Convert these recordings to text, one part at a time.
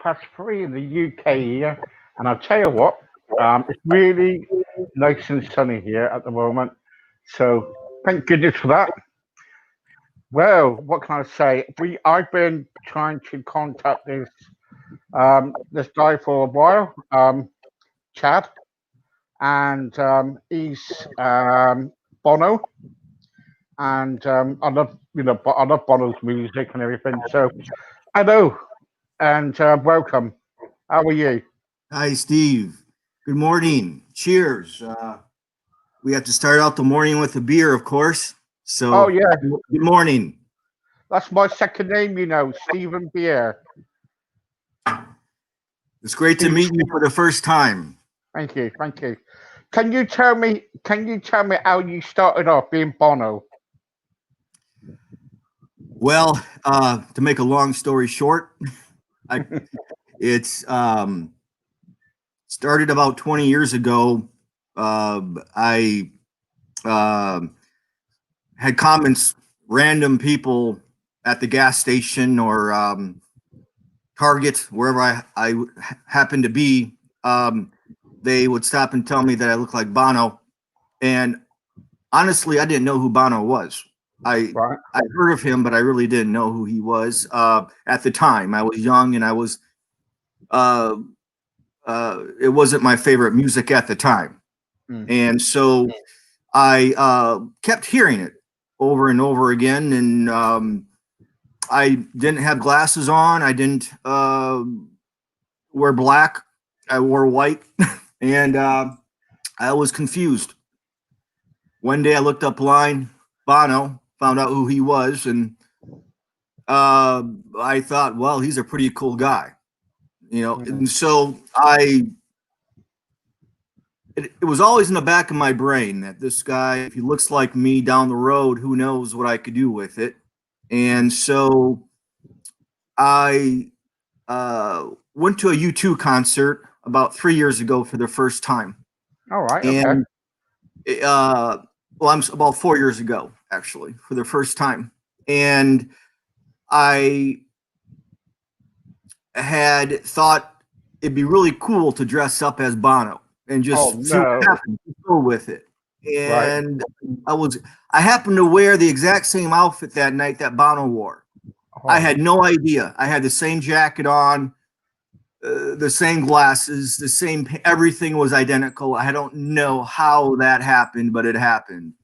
3 in the UK here, and I'll tell you what, it's really nice and sunny here at the moment. So thank goodness for that. Well, what can I say? I've been trying to contact this guy for a while, Chad, and he's Bono, and I love Bono's music and everything. So hello and welcome. How are you? Hi, Steve. Good morning. Cheers. We have to start out the morning with a beer, of course. Oh So, yeah, good morning. that's my second name, Stephen Beer. It's great to Steve, meet you for the first time. thank you, thank you. Can you tell me? Can you tell me how you started off being Bono? Well, to make a long story short, I, it's started about 20 years ago. I had comments, random people at the gas station or Target, wherever I happened to be, they would stop and tell me that I look like Bono. And honestly, I didn't know who Bono was. Right. I heard of him, but I really didn't know who he was at the time. I was young, and uh, it wasn't my favorite music at the time. Mm. And so I kept hearing it over and over again, and I didn't have glasses on. I didn't wear black. I wore white, and I was confused. One day I looked up line Bono, found out who he was, and I thought, well, he's a pretty cool guy, And so it was always in the back of my brain that this guy, if he looks like me down the road, who knows what I could do with it. And so I went to a U2 concert about 3 years ago for the first time. All right. Okay. And I'm about 4 years ago, actually, for the first time. And I had thought it'd be really cool to dress up as Bono and Oh just see what no. happens, go with it. Right. And I happened to wear the exact same outfit that night that Bono wore. I Oh, had no idea. I had the same jacket on, the same glasses, the same, everything was identical. I don't know how that happened, but it happened.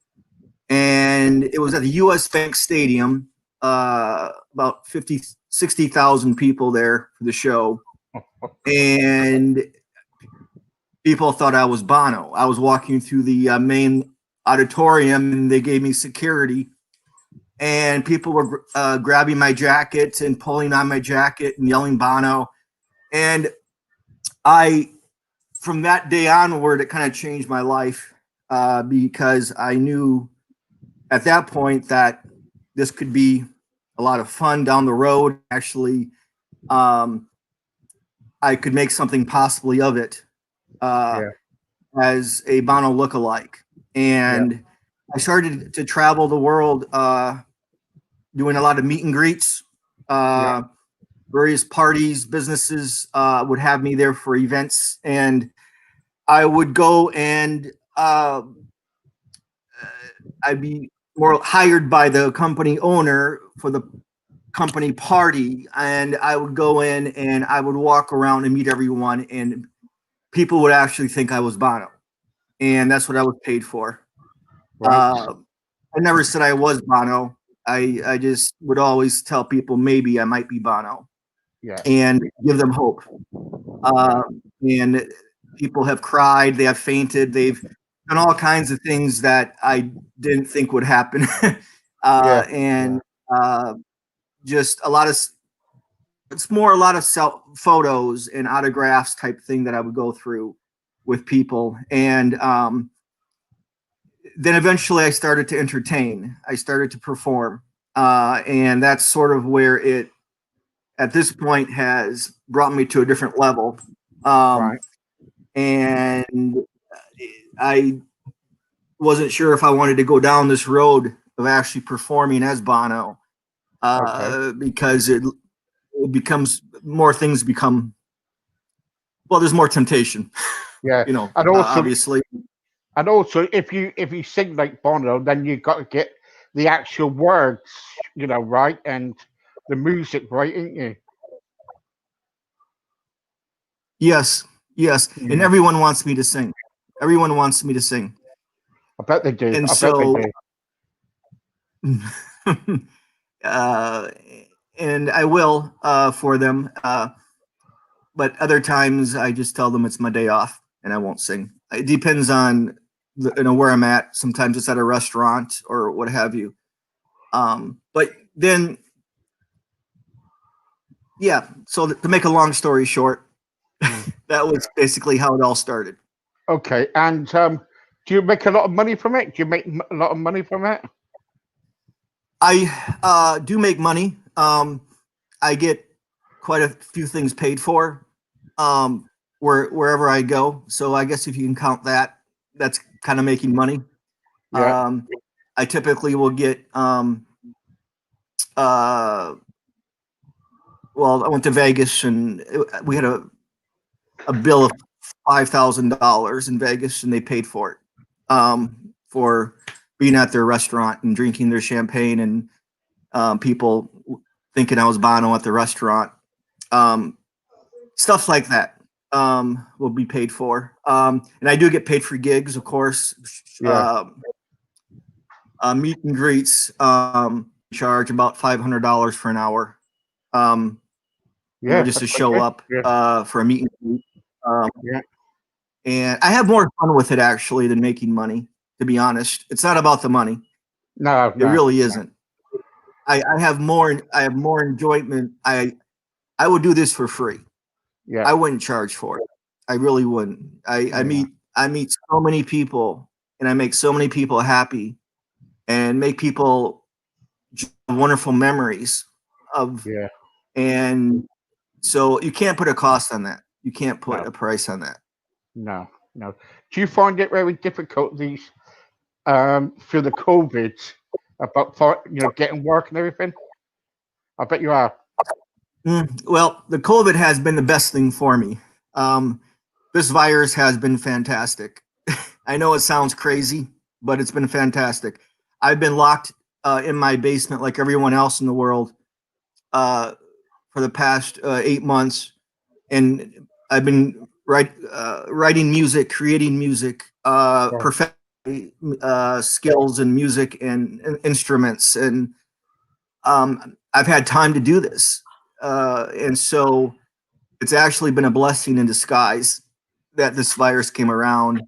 And it was at the US Bank Stadium, about 50, 60,000 people there for the show. And people thought I was Bono. I was walking through the main auditorium, and they gave me security. And people were grabbing my jacket and pulling on my jacket and yelling Bono. And from that day onward, it kind of changed my life because I knew at that point that this could be a lot of fun down the road. Actually, I could make something possibly of it as a Bono lookalike. And I started to travel the world doing a lot of meet and greets. Various parties, businesses would have me there for events, and I would go and I'd be more hired by the company owner for the company party, and I would go in and I would walk around and meet everyone, and people would actually think I was Bono, and that's what I was paid for. right. I never said I was Bono. I just would always tell people maybe I might be Bono Yeah. and give them hope. And people have cried, they have fainted, they've done all kinds of things that I didn't think would happen. Yeah. And just it's more a lot of self photos and autographs type thing that I would go through with people. And then eventually I started to entertain. I started to perform. And that's sort of where it, at this point, has brought me to a different level. Right. And I wasn't sure if I wanted to go down this road of actually performing as Bono Okay. because it becomes more things become, well, there's more temptation, Yeah, you know, and also, obviously. if you sing like Bono, then you got to get the actual words, right, and the music right, ain't you? Yes, yes. And Yeah, everyone wants me to sing. Everyone wants me to sing. I bet they do. And I bet they so, do. uh, and I will for them. But other times I just tell them it's my day off and I won't sing. It depends on where I'm at. Sometimes it's at a restaurant or what have you. But then, yeah. So to make a long story short, Mm. that was basically how it all started. Okay, and do you make a lot of money from it? Do you make a lot of money from it? I do make money. I get quite a few things paid for wherever I go. So I guess if you can count that, that's kind of making money. Yeah, I typically will get uh, well, I went to Vegas and we had a bill of $5,000 in Vegas, and they paid for it for being at their restaurant and drinking their champagne, and people thinking I was Bono at the restaurant. Stuff like that will be paid for, and I do get paid for gigs, of course. yeah, Meet and greets charge about $500 for an hour. Um, yeah. just That's to quite show good. up Yeah, for a meet and greet. Um, yeah. and I have more fun with it actually than making money. To be honest, it's not about the money. No, It no. really isn't. I have more. I have more enjoyment. I would do this for free. Yeah, I wouldn't charge for it. I really wouldn't. yeah, I meet so many people, and I make so many people happy, and make people wonderful memories of. yeah. And so you can't put a cost on that. You can't put No, a price on that. no, no. Do you find it very difficult these through the COVID about getting work and everything? I bet you are. Well, the COVID has been the best thing for me. Um, this virus has been fantastic. I know it sounds crazy, but it's been fantastic. I've been locked in my basement like everyone else in the world uh, for the past 8 months, and I've been writing music, creating music, Yeah, perfecting skills in music and instruments, and I've had time to do this, and so it's actually been a blessing in disguise that this virus came around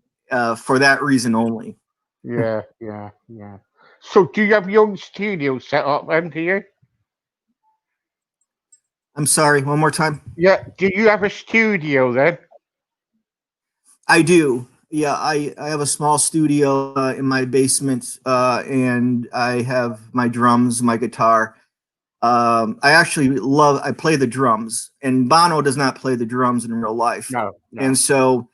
for that reason only. yeah, yeah, yeah. So, do you have your own studio set up then? Do you? I'm sorry, one more time. Yeah. Do you have a studio then? I do. Yeah, I have a small studio in my basement, and I have my drums, my guitar. I play the drums, and Bono does not play the drums in real life. No, And no. so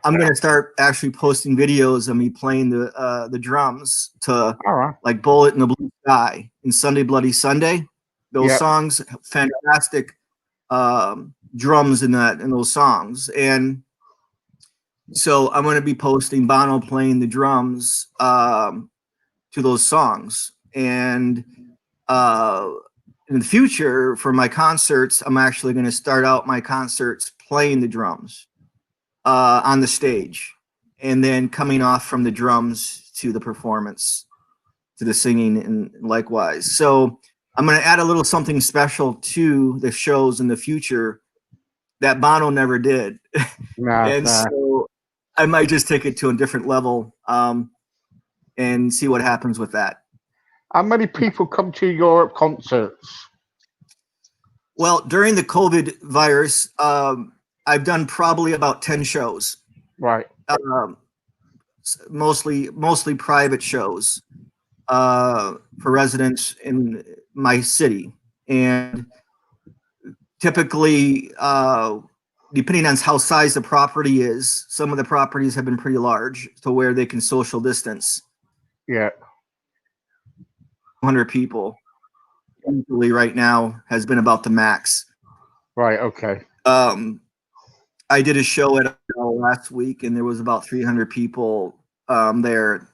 I'm going to start actually posting videos of me playing the drums to All right. like Bullet in the Blue Sky and Sunday Bloody Sunday. Those Yeah, songs, fantastic drums in those songs. And so I'm going to be posting Bono playing the drums to those songs. And uh, in the future, for my concerts, I'm actually going to start out my concerts playing the drums on the stage, and then coming off from the drums to the performance, to the singing, and likewise. So I'm going to add a little something special to the shows in the future that Bono never did. no, And no. so I might just take it to a different level and see what happens with that. How many people come to your concerts? Well, during the COVID virus, I've done probably about 10 shows, Right. um, mostly private shows for residents in my city. And typically, depending on how size the property is, some of the properties have been pretty large to where they can social distance Yeah. 100 people. Usually right now has been about the max. Right. Okay. I did a show at last week, and there was about 300 people there,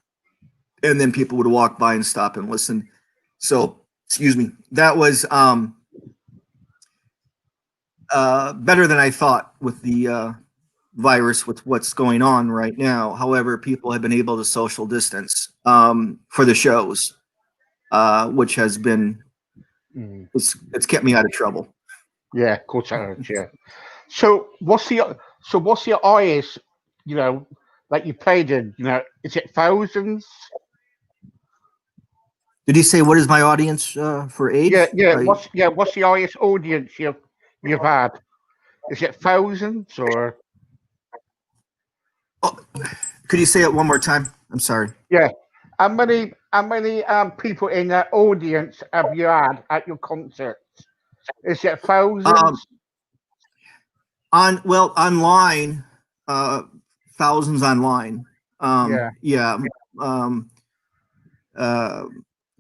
and then people would walk by and stop and listen. So, excuse me, that was better than I thought with the virus, with what's going on right now. However, people have been able to social distance for the shows, which has been it's kept me out of trouble. Yeah, of course I heard. Yeah. So what's your highest? You know, like you played in. You know, is it thousands? Did he say what is my audience for Yeah, age? yeah. What's the highest audience you've had? Is it thousands or? Oh, could you say it one more time? I'm sorry. Yeah. How many people in the audience have you had at your concerts? Is it Um, thousands? online, uh, thousands online. Yeah. Yeah. Um, uh,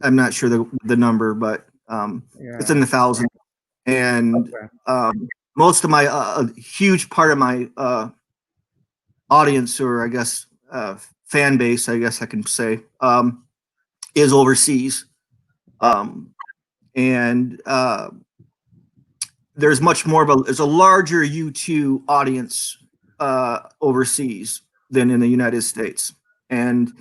I'm not sure the number, but it's in Yeah. the thousands. And Okay. most of my a huge part of my audience, or I guess fan base, I guess I can say, is overseas. And there's much more of there's a larger U2 audience overseas than in the United States. And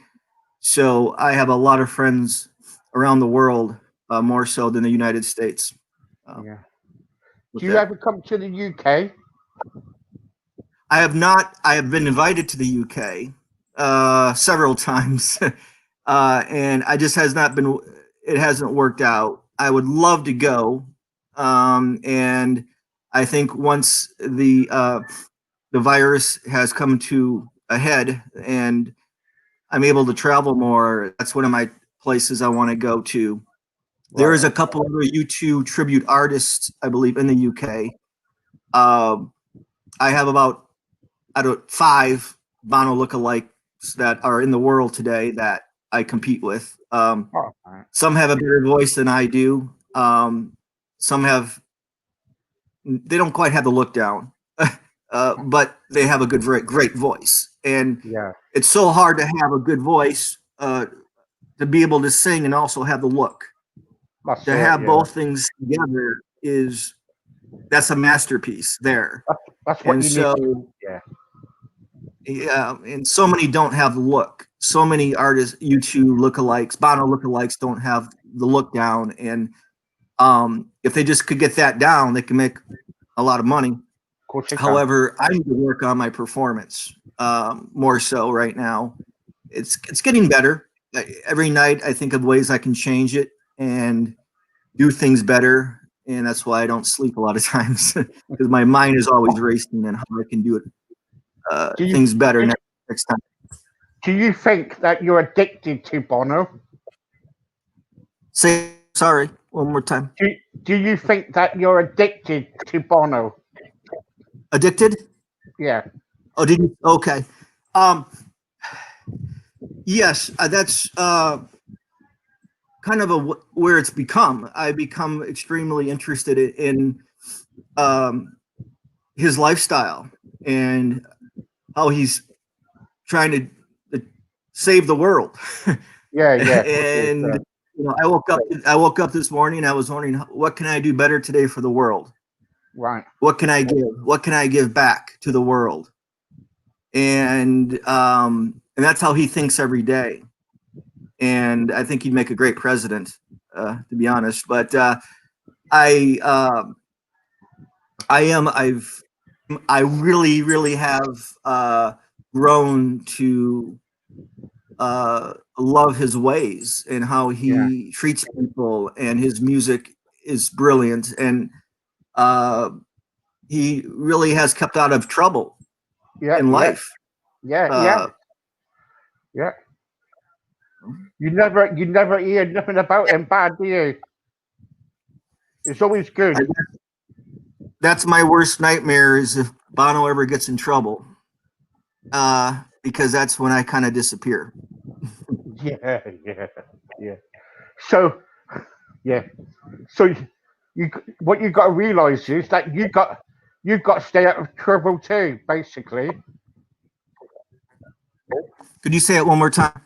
so I have a lot of friends around the world, more so than the United States. Yeah. With Do you that, ever come to the UK? I have not. I have been invited to the UK several times, and I just has not been. It hasn't worked out. I would love to go, and I think once the virus has come to a head and I'm able to travel more, that's one of my places I want to go to. There is Right. a couple other U2 tribute artists, I believe, in the UK. I have about out of 5 bono lookalikes that are in the world today that I compete with. Oh, right. Some have a better voice than I do. Some have they don't quite have the look down, but they have a great voice. And Yeah. it's so hard to have a good voice to be able to sing and also have the look. That's To it. have Yeah. both things together is that's a masterpiece there. That's what And you need. so Yeah. yeah, and so many don't have the look. So many artists, U2 lookalikes, Bono lookalikes, don't have the look down. And if they just could get that down, they can make a lot of money. Of course you can. However, I need to work on my performance more so right now. It's getting better. Every night, I think of ways I can change it and do things better. And that's why I don't sleep a lot of times because my mind is always racing and how I can do it Do you things better next time. do you think that you're addicted to Bono? Say sorry one more time. Do you think that you're addicted to Bono? Addicted? Yeah. Oh, did you? Okay. Um, yes, that's kind of where it's become. I become extremely interested in his lifestyle and how he's trying to save the world. Yeah. Yeah. Of course he is, And I woke up this morning and I was wondering what can I do better today for the world? right. What can I give? What can I give back to the world? And that's how he thinks every day. And I think he'd make a great president, to be honest. But I I really have grown to love his ways and how Yeah. he treats people, and his music is brilliant. And he really has kept out of trouble Yeah. in Yeah. life. Yeah. Yeah. Uh, Yeah. You never hear nothing about him bad, do you? It's always good. I, that's my worst nightmare is if Bono ever gets in trouble, because that's when I kind of disappear. Yeah. Yeah. Yeah. So yeah. So you what you got to realize is that you've got to stay out of trouble too. Basically, Could you say it one more time?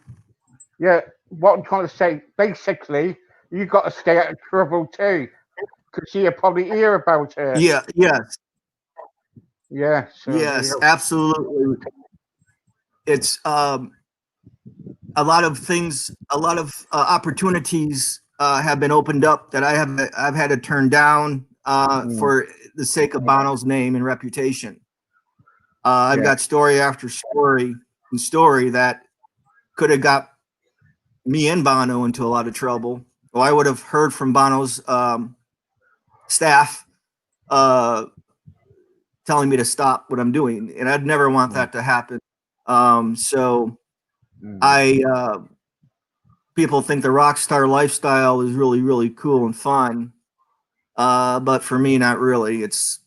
yeah. What I'm trying to say, basically, you got to stay out of trouble too, because you probably hear about it. Yeah, yes, Yeah. So there you yes, go. absolutely. It's a lot of things, a lot of opportunities have been opened up that I've had to turn down Mm, for the sake of Bono's name and reputation. I've yeah. got story after story and story that could have got me and Bono into a lot of trouble. Well, I would have heard from Bono's staff uh, telling me to stop what I'm doing, and I'd never want Mm, that to happen. So mm, I people think the rock star lifestyle is really really cool and fun, but for me, not really. It's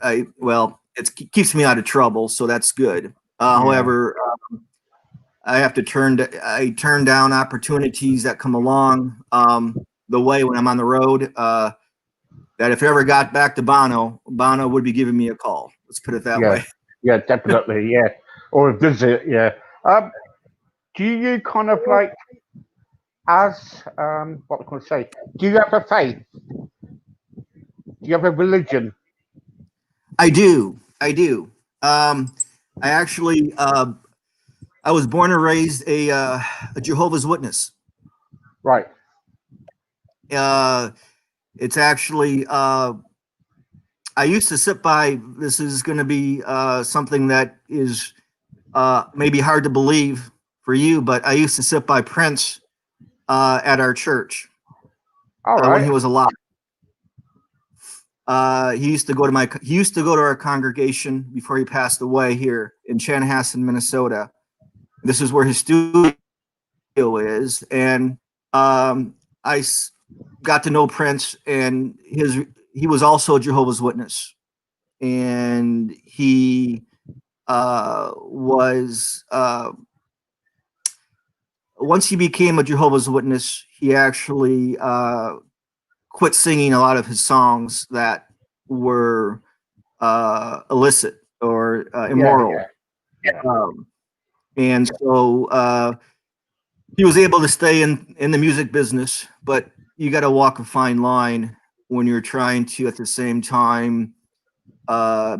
I well, it keeps me out of trouble, so that's good. yeah. However, I turn down opportunities that come along the way when I'm on the road. That if I ever got back to Bono, Bono would be giving me a call. Let's put it that Yeah. way. Yeah. Definitely. Yeah. Or a visit. Yeah. Do you kind of like as what can I say? Do you have a faith? Do you have a religion? I do. I do. I actually, I was born and raised a Jehovah's Witness. Right. Uh, it's actually, I used to sit by, this is going to be something that is maybe hard to believe for you, but I used to sit by Prince at our church All when right. he was alive. He used to go to our congregation before he passed away here in Chanhassen, Minnesota. This is where his studio is, and I got to know Prince, and he was also a Jehovah's Witness, and he was once he became a Jehovah's Witness, he actually quit singing a lot of his songs that were illicit or Yeah. immoral. Yeah. Yeah. Um, and so he was able to stay in the music business, but you got to walk a fine line when you're trying to at the same time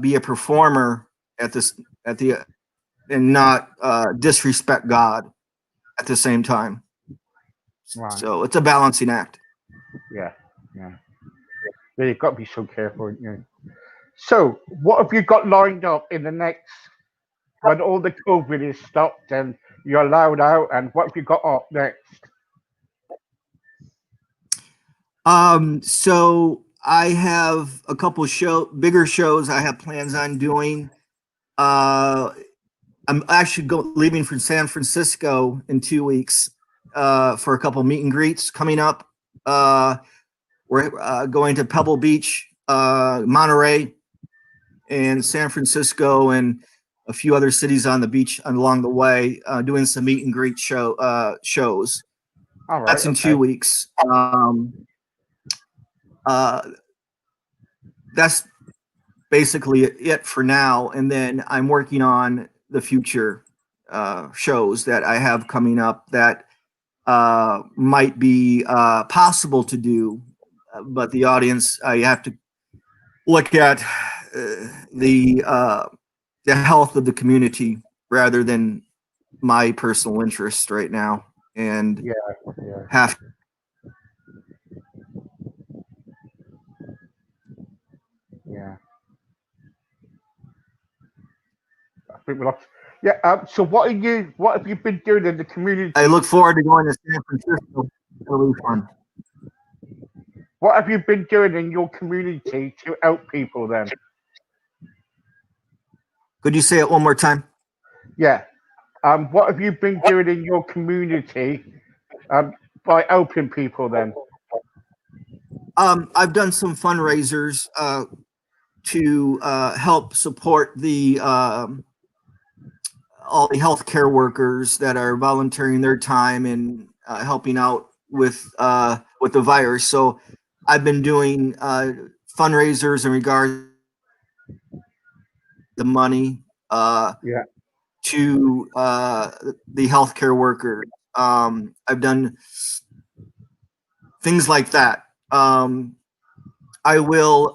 be a performer at the and not disrespect God at the same time. Right. So it's a balancing act. Yeah. Yeah. Yeah. You've got to be so careful. Yeah. So, what have you got lined up in the next when all the COVID is stopped and you're allowed out? And what have you got up next? So I have a couple bigger shows I have plans on doing. Uh, I'm actually leaving for San Francisco in 2 weeks for a couple meet and greets coming up. We're going to Pebble Beach, Monterey, and San Francisco, and a few other cities on the beach along the way, doing some meet and greet shows. All right. That's in Okay. 2 weeks. Uh, that's basically it for now. And then I'm working on the future shows that I have coming up that might be possible to do, but the audience, I have to look at the health of the community rather than my personal interest right now, and Yeah. Yeah. have Yeah. I think we lost. Yeah. So, what are you? What have you been doing in the I community? look forward to going to San Francisco. It'll be fun. What have you been doing in your community to help people? Then. Could you say it one more time? Yeah. What have you been doing in your community um, by helping people? Then. I've done some fundraisers to help support the all the healthcare workers that are volunteering their time and helping out with the virus. So I've been doing fundraisers in regards the money Yeah. to the healthcare worker. I've done things like that. I will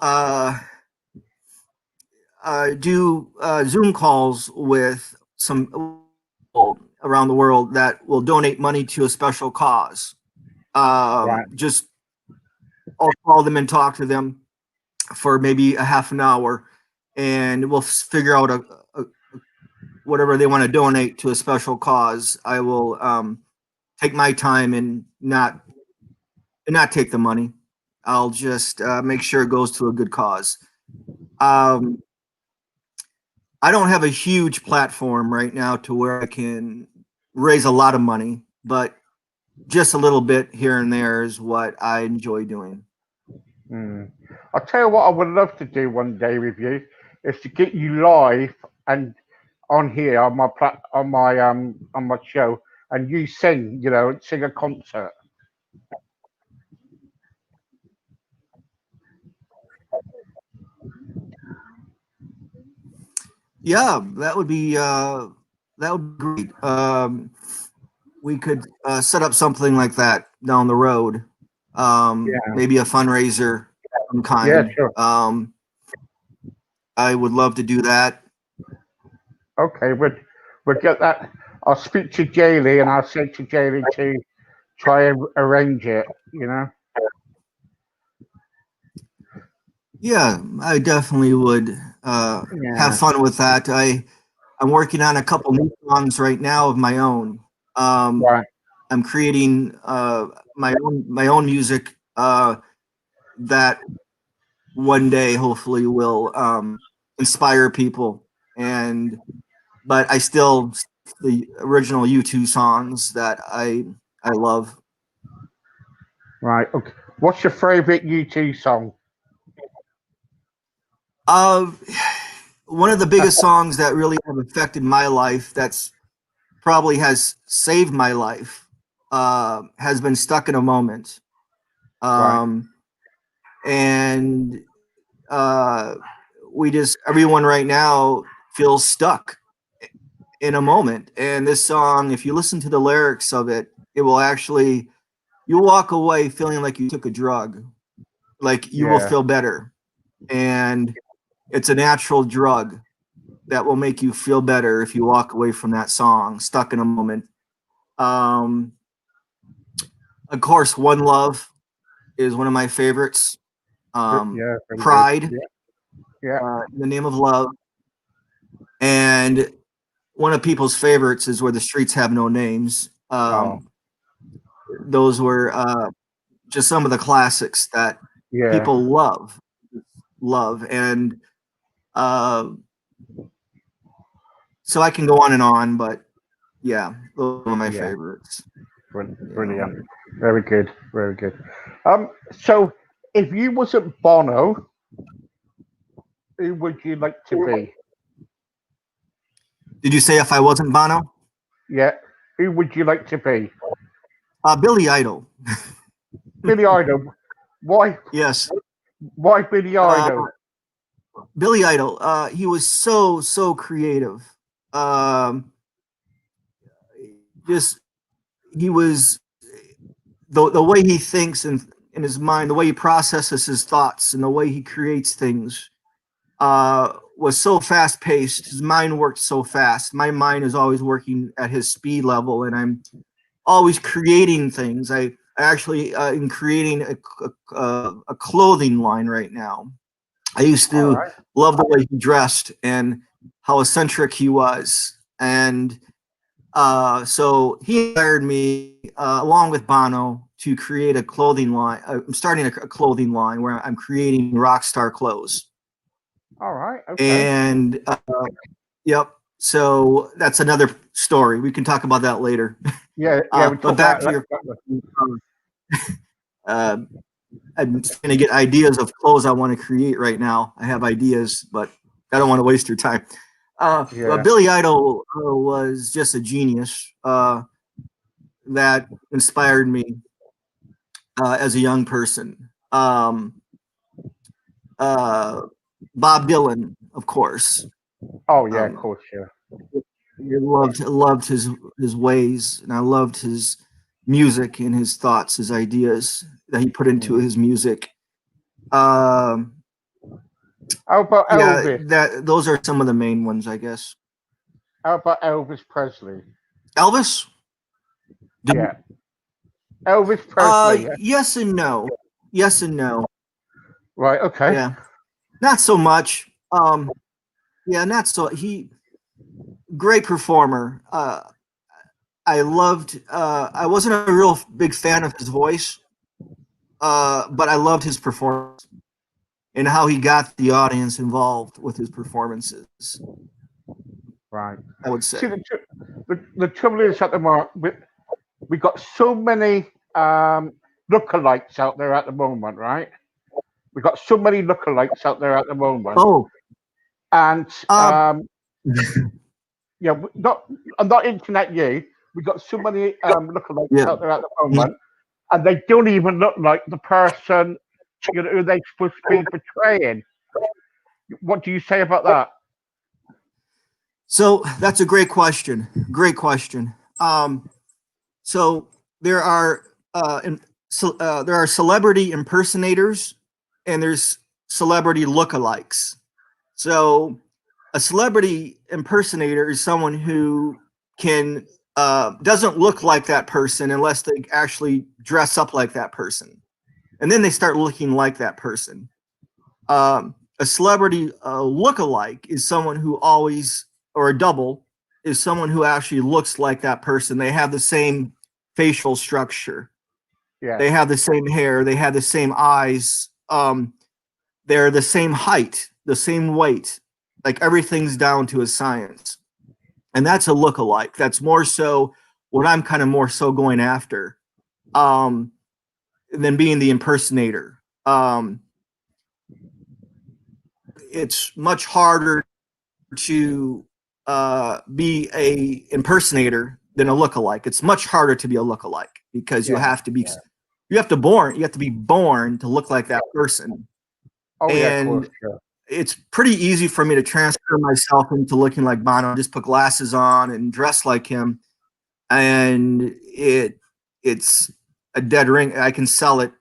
do Zoom calls with some people around the world that will donate money to a special cause. Right. Just I'll call them and talk to them for maybe a half an hour, and we'll figure out a whatever they want to donate to a special cause. I will take my time and not take the money. I'll just make sure it goes to a good cause. Um, I don't have a huge platform right now to where I can raise a lot of money, but just a little bit here and there is what I enjoy doing. Mm. I'll tell you what I would love to do one day with you is to get you live and on here on my on my show, and you sing, sing a concert. Yeah, that would be great. We could set up something like that down the road. Yeah. Maybe a fundraiser of some Yeah, kind. sure. I would love to do that. Okay, we'll get that. I'll speak to Jaylee and I'll say to Jaylee to try and arrange it, you know? Yeah, I definitely would have Yeah. fun with that. I'm working on a couple new songs right now of my own. Um, Right. I'm creating my own music that one day hopefully will inspire people. And but I still the original U2 songs that I love. Right. Okay. What's your favorite U2 song? Uh, One of the biggest songs that really have affected my life, that's probably has saved my life, has been "Stuck in a Moment," Right. um, and uh, we just everyone right now feels stuck in a moment. And this song, if you listen to the lyrics of it, it will actually you walk away feeling like you took a drug, like you will Yeah. feel better, and it's a natural drug that will make you feel better if you walk away from that song, "Stuck in a Moment." Um, of course, "One Love" is one of my favorites. Yeah. Very good. "Pride," Yeah. Yeah. "In the Name of Love," and one of people's favorites is "Where the Streets Have No Names." Oh. Those were just some of the classics that Yeah. people love, and uh, so I can go on and on, but yeah, those are my Yeah. favorites. Yeah. Brilliant. Very good. Very good. So if you wasn't Bono, who would you like to be? Did you say if I wasn't Bono? Yeah. Who would you like to be? Billy Idol. Billy Idol. Why? Yes. Why Billy Uh, Idol? Billy Idol. He was so creative. Um, just he was the way he thinks and in his mind, the way he processes his thoughts, and the way he creates things was so fast paced. His mind worked so fast. My mind is always working at his speed level, and I'm always creating things. I actually am creating a clothing line right now. I used All to right. love the way he dressed and how eccentric he was, and so he hired me along with Bono to create a clothing line. I'm starting a clothing line where I'm creating rock star clothes, All right. Okay. and yep. So that's another story. We can talk about that later. Yeah. Yeah. We But talk back about to your that. question, uh, I'm trying to get ideas of clothes I want to create right now. I have ideas, but I don't want to waste your time. Well, Yeah. Billy Idol was just a genius that inspired me as a young person. Um, Bob Dylan, of course. Oh yeah, of course, yeah. I loved his ways, and I loved his music and his thoughts, his ideas that he put into his music. Um, How about yeah, Elvis? those are some of the main ones, I guess. How about Elvis Presley? Elvis? Yeah, Elvis Presley. Yeah. Yes and no. Yes and no. Right. Okay. Yeah, not so much. Yeah, not so. He great performer. I loved. I wasn't a real big fan of his voice, but I loved his performance and how he got the audience involved with his performances. Right. I would See, say. the trouble is at the moment we got so many lookalikes out there at the moment, right? We got so many lookalikes out there at the moment, Oh, and um, yeah, not I'm not internet you. We got so many lookalikes yeah, out there at the yeah. moment, and they don't even look like the person who they're supposed to be portraying. What do you say about that? So that's a great question. Great question. So there are there are celebrity impersonators and there's celebrity lookalikes. So a celebrity impersonator is someone who can doesn't look like that person unless they actually dress up like that person, and then they start looking like that person. A celebrity lookalike is someone who always, or a double, is someone who actually looks like that person. They have the same facial structure, Yeah, they have the same hair, they have the same eyes, they're the same height, the same weight. Like everything's down to a science, and that's a lookalike. That's more so what I'm kind of more so going after, um, than being the impersonator. It's much harder to be a impersonator than a lookalike. It's much harder to be a lookalike because yeah. you have to be born to look like that person. Oh yeah, of course. And Yeah. it's pretty easy for me to transfer myself into looking like Bono. Just put glasses on and dress like him, and it's a dead ring. I can sell it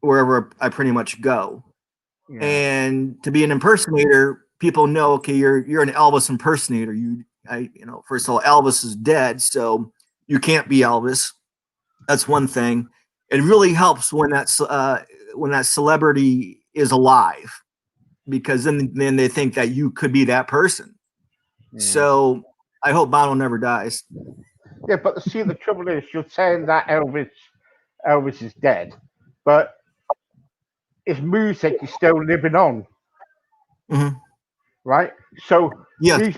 wherever I pretty much go. Yeah. And to be an impersonator, people know, okay, you're an Elvis impersonator. First of all, Elvis is dead, so you can't be Elvis. That's one thing. It really helps when that celebrity is alive, because then they think that you could be that person. Yeah. So I hope Bono never dies. Yeah, but see, the trouble is, you're saying that Elvis is dead, but his music is still living on, Mhm. right? So Yes, these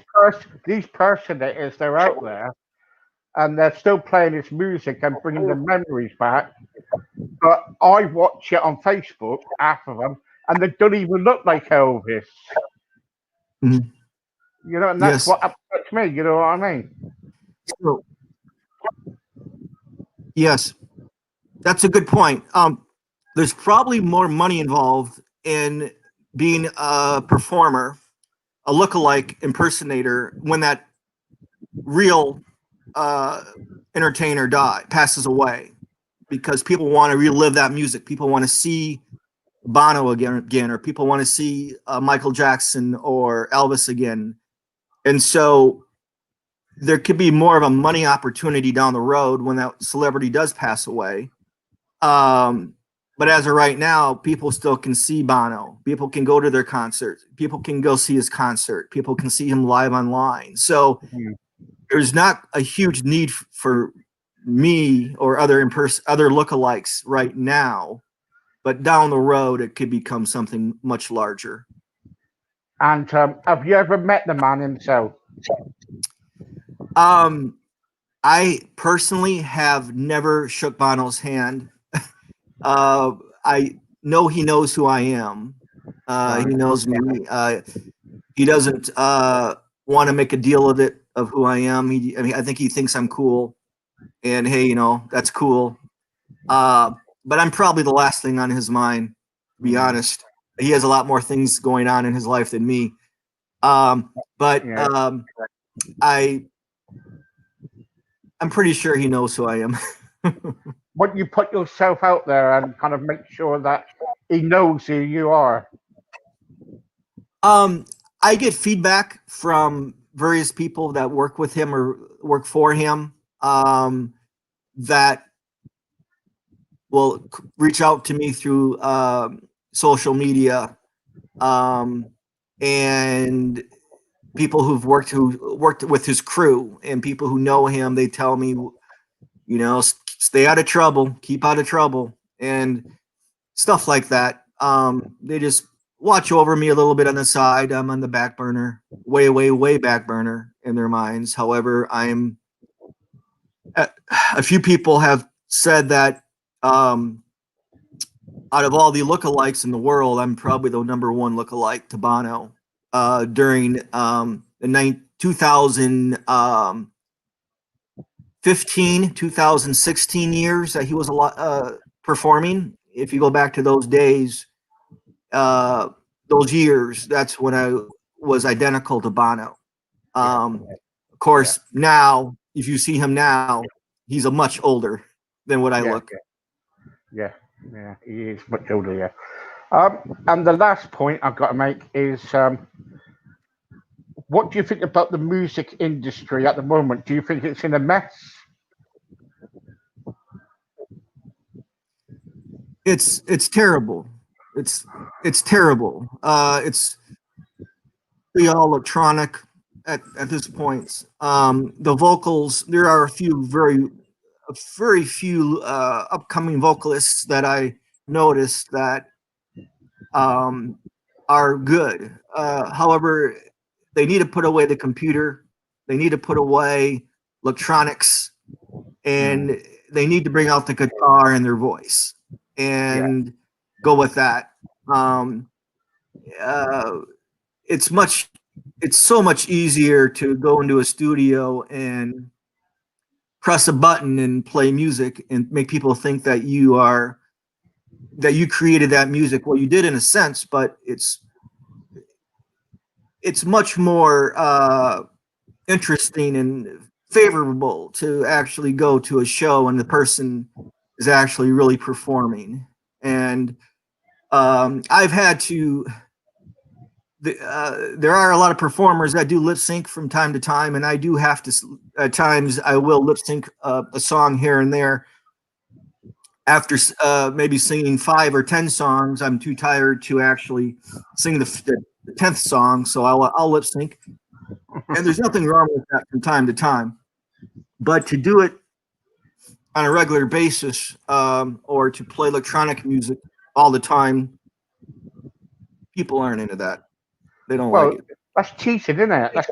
personators, they're out there, and they're still playing his music and bringing the memories back. But I watch it on Facebook, half of them, and they don't even look like Elvis. Mhm. You know, and that's Yes. what upsets me. You know what I mean? So, yes, that's a good point. There's probably more money involved in being a performer, a lookalike impersonator, when that real uh, entertainer passes away, because people want to relive that music. People want to see Bono again, or people want to see Michael Jackson or Elvis again, and so there could be more of a money opportunity down the road when that celebrity does pass away. Um, but as of right now, people still can see Bono. People can go to their concerts. People can go see his concert. People can see him live online. So Mm. there's not a huge need for me or other lookalikes right now. But down the road, it could become something much larger. And have you ever met the man himself? Um, I personally have never shook Bono's hand. I know he knows who I am. He Right. knows me. He doesn't want to make a deal of it, of who I am. I think he thinks I'm cool, and hey, that's cool. Uh, but I'm probably the last thing on his mind, to be honest. He has a lot more things going on in his life than me. But Yeah. I'm pretty sure he knows who I am. When you put yourself out there and kind of make sure that he knows who you are. I get feedback from various people that work with him or work for him, that will reach out to me through social media, and people who worked with his crew, and people who know him. They tell me, stay out of trouble, keep out of trouble, and stuff like that. They just watch over me a little bit on the side. I'm on the back burner, way, way, way back burner in their minds. However, a few people have said that out of all the lookalikes in the world, I'm probably the number one lookalike to Bono during the 2015, 2016 years that he was performing. If you go back to those days, those years, that's when I was identical to Bono. Of course, now, if you see him now, he's a much older than what I look. Yeah, he is much older, yeah. And the last point I've got to make is, what do you think about the music industry at the moment? Do you think it's in a mess? It's terrible. It's terrible. It's all electronic at this point. The vocals, there are very few upcoming vocalists that I noticed that are good. However, they need to put away the computer. They need to put away electronics, and they need to bring out the guitar and their voice and go with that. It's so much easier to go into a studio and press a button and play music and make people think that you created that music. Well, you did in a sense, but it's much more interesting and favorable to actually go to a show and the person is actually really performing. And I've had to. There are a lot of performers that do lip sync from time to time, and I do have to. At times, I will lip sync a song here and there. After maybe singing 5 or 10 songs, I'm too tired to actually sing the 10th song, so I'll lip sync. And there's nothing wrong with that from time to time. But to do it on a regular basis, or to play electronic music all the time, people aren't into that. They don't like it. That's cheating, isn't it? That's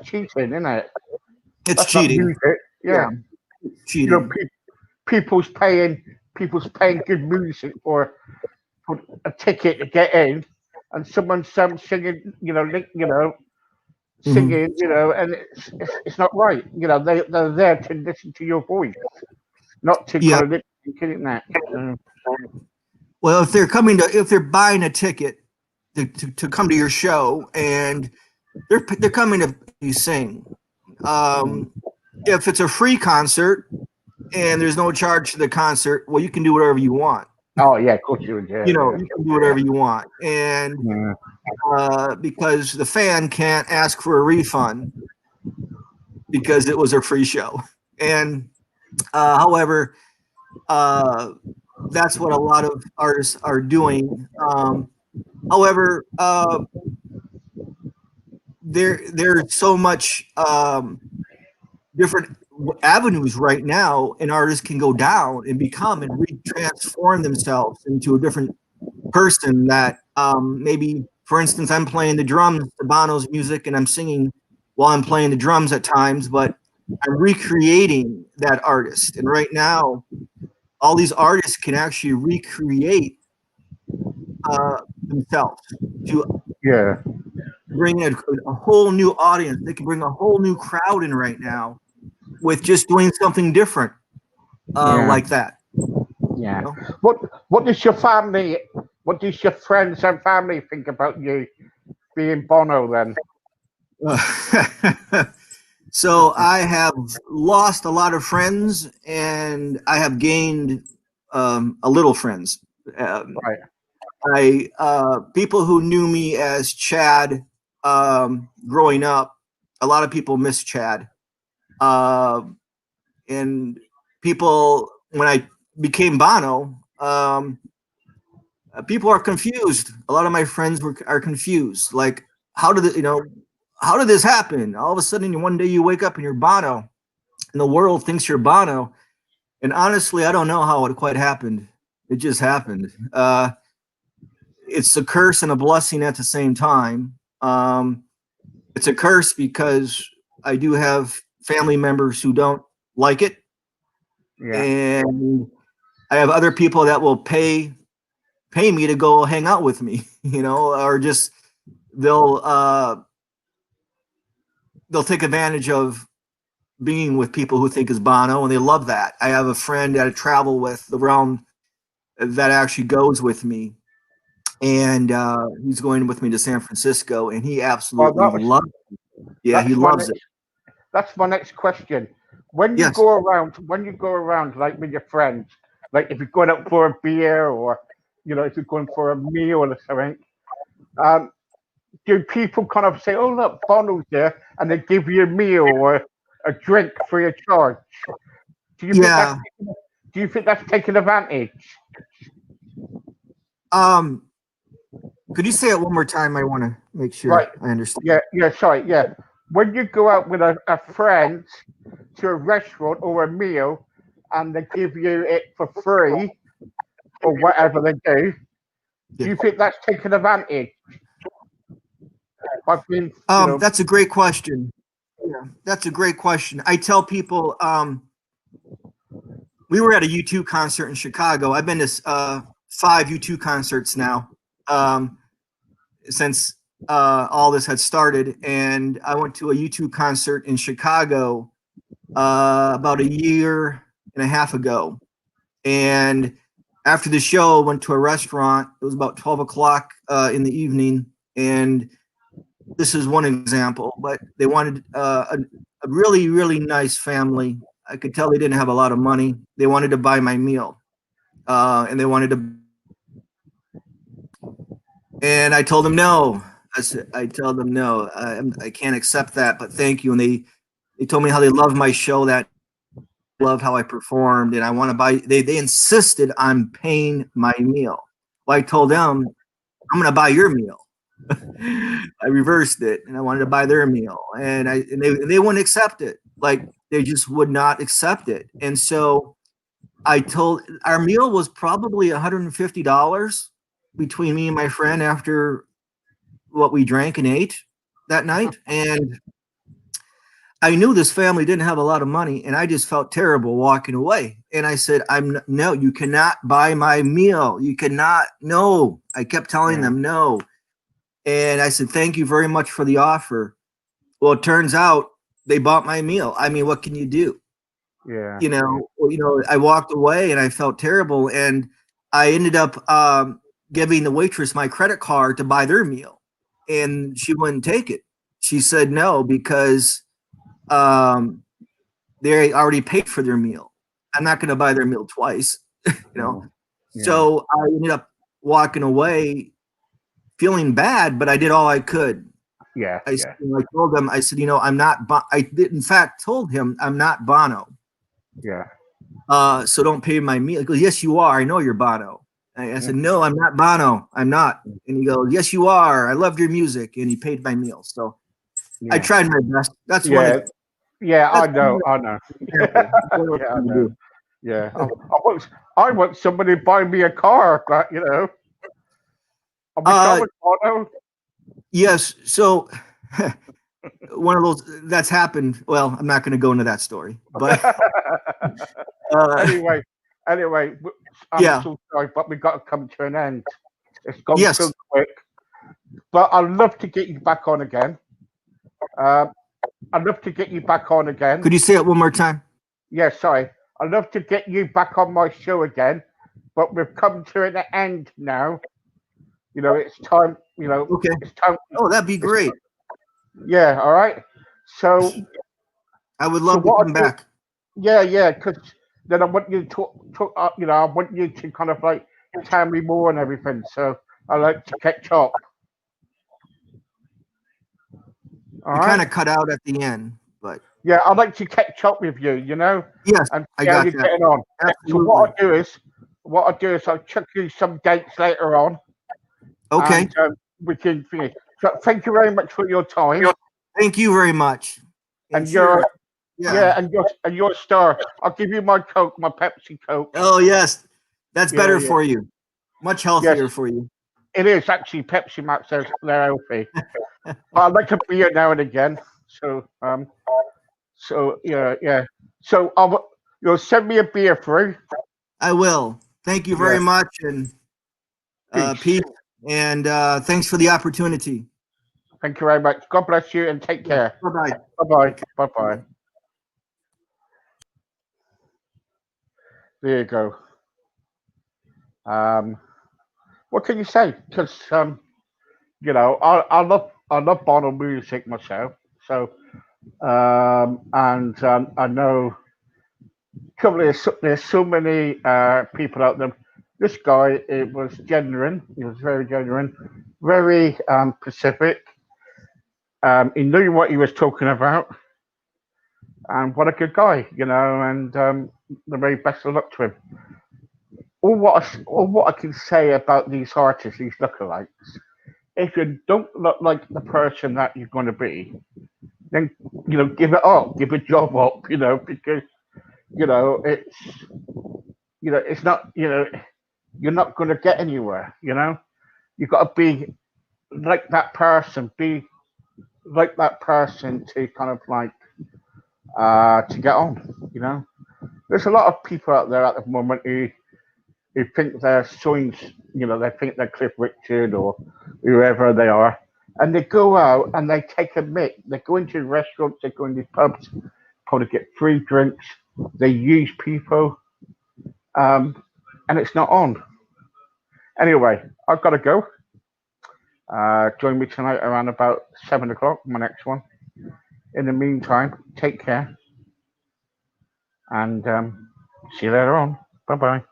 It's cheating. Yeah. Cheating. People's paying good music for a ticket to get in, and someone's singing, singing, and it's not right. They're there to listen to your voice, not to kind of lip sync, isn't that? Well, if they're buying a ticket to come to your show, and they're coming to you sing. If it's a free concert and there's no charge to the concert, well, you can do whatever you want. Oh yeah, of course you would. Yeah, you can do whatever you want, and because the fan can't ask for a refund because it was a free show. And however, that's what a lot of artists are doing. However, there's so much different avenues right now, and artists can go down and become and transform themselves into a different person that maybe, for instance, I'm playing the drums to Bono's music and I'm singing while I'm playing the drums at times, but I'm recreating that artist. And right now, all these artists can actually recreate themselves to bring a whole new audience. They can bring a whole new crowd in right now with just doing something different like that. Yeah. know? What does your family, what does your friends and family think about you being Bono then? So I have lost a lot of friends, and I have gained a little friends. Um, Right. People who knew me as Chad growing up, a lot of people miss Chad, and people when I became Bono, people are confused. A lot of my friends are confused. Like, how did how did this happen? All of a sudden, one day you wake up and you're Bono, and the world thinks you're Bono. And honestly, I don't know how it quite happened. It just happened. It's a curse and a blessing at the same time. It's a curse because I do have family members who don't like it, Yeah. and I have other people that will pay me to go hang out with me, or just they'll they'll take advantage of being with people who think is Bono, and they love that. I have a friend that I travel with around that actually goes with me, and he's going with me to San Francisco, and he Well, absolutely loves it. Yeah, he that's my loves next it. that's my next question. Yes. When you go around like with your friends, like if you're going out for a beer or if you're going for a meal or something, um, do people kind of say, "Oh look, Bono's there," and they give you a meal or a drink free of charge? Do you think that's Yeah. do you think that's taking advantage? Um, could you say it one more time? I want to make Right. sure I understand. Yeah, sorry, yeah. When you go out with a friend to a restaurant or a meal and they give you it for free or whatever they do Yeah. you think that's taking advantage by being, That's a great question. Yeah, that's a great question. I tell people, we were at a U2 concert in Chicago. I've been to 5 U2 concerts now, since all this had started. And I went to a U2 concert in Chicago about a year and a half ago. And after the show, I went to a restaurant. It was about 12 o'clock in the evening. And this is one example, but they wanted a really, really nice family. I could tell they didn't have a lot of money. They wanted to buy my meal, and they wanted to. And I told them no. I told them no. I can't accept that, but thank you. And they told me how they loved my show, that loved how I performed, and I want to buy. They insisted on paying my meal. Well, I told them I'm going to buy your meal. I reversed it, and I wanted to buy their meal, and they wouldn't accept it. Like, they just would not accept it. And so I told, our meal was probably $150 between me and my friend after what we drank and ate that night. And I knew this family didn't have a lot of money, and I just felt terrible walking away. And I said, no, you cannot buy my meal. You cannot. No. I kept telling Yeah. them no. And I said, thank you very much for the offer. Well, it turns out they bought my meal. I mean, what can you do? Yeah. I walked away and I felt terrible. And I ended up giving the waitress my credit card to buy their meal. And she wouldn't take it. She said no, because they already paid for their meal. I'm not going to buy their meal twice, you know? Yeah. So I ended up walking away feeling bad, but I did all I could. Yeah. I told them, I said, I'm not, I did, in fact, told him I'm not Bono. Yeah. So don't pay my meal. He goes, yes, you are. I know you're Bono. I said, no, I'm not Bono. I'm not. And he goes, yes, you are. I loved your music. And he paid my meal. So I tried my best. That's one. Yeah, I That's know. example. Yeah, I know. Yeah. I want somebody to buy me a car, but I wish I was Bono. Yes. So one of those that's happened. Well, I'm not going to go into that story, but anyway, I'm yeah. so sorry, but we got to come to an end. It's gone Yes. so quick. But I'd love to get you back on again. I'd love to get you back on again. Could you say it one more time? Yeah, sorry. I'd love to get you back on my show again but we've come to an end now. It's time. Okay. It's time. Oh, that'd be It's, great. yeah. All right. So, I would so love to what come I do? back. Yeah, yeah. Because then I want you to talk. I want you to kind of like tell me more and everything. So I like to catch up. All You kind right. of cut out at the end, but Yeah, I'd like to catch up with you. yes, And I see how got you're that. getting on. So Absolutely. what I do is I'll check you some dates later on, Okay. and we can finish. So thank you very much for your time, Thank you very much. And and your sure. yeah, Yeah. and your star. I'll give you my Coke, my Pepsi Coke. Oh, yes. That's Yeah, better yeah, for you. Much yes, healthier for you. it is actually Pepsi Max. They're healthy, but I like a beer now and again. So yeah, yeah. So you'll send me a beer through. I will. Thank you Yeah, very much. And peace. peace. And thanks for the opportunity. Thank you very much. God bless you and take Yeah. care. Bye bye. Bye bye. Okay. Bye bye. Bye. There you go. Um, what can you say? Because I love bono music myself. So and I know there's so many people out there. This guy, it was genuine. He was very genuine, very Pacific. He knew what he was talking about, and what a good guy, And the very best of luck to him. All what I can say about these artists, these lookalikes, if you don't look like the person that you're going to be, then give it up, give a job up, because it's it's not you're not going to get anywhere. You've got to be like that person, be like that person to kind of like to get on. There's a lot of people out there at the moment who think they're showing, they think they're Cliff Richard or whoever they are, and they go out and they take a mick. They go into restaurants, they go into pubs, probably get free drinks. They use people, and it's not on. Anyway, I've got to go. Join me tonight around about 7 o'clock. My next one. In the meantime, take care and see you later on. Bye bye.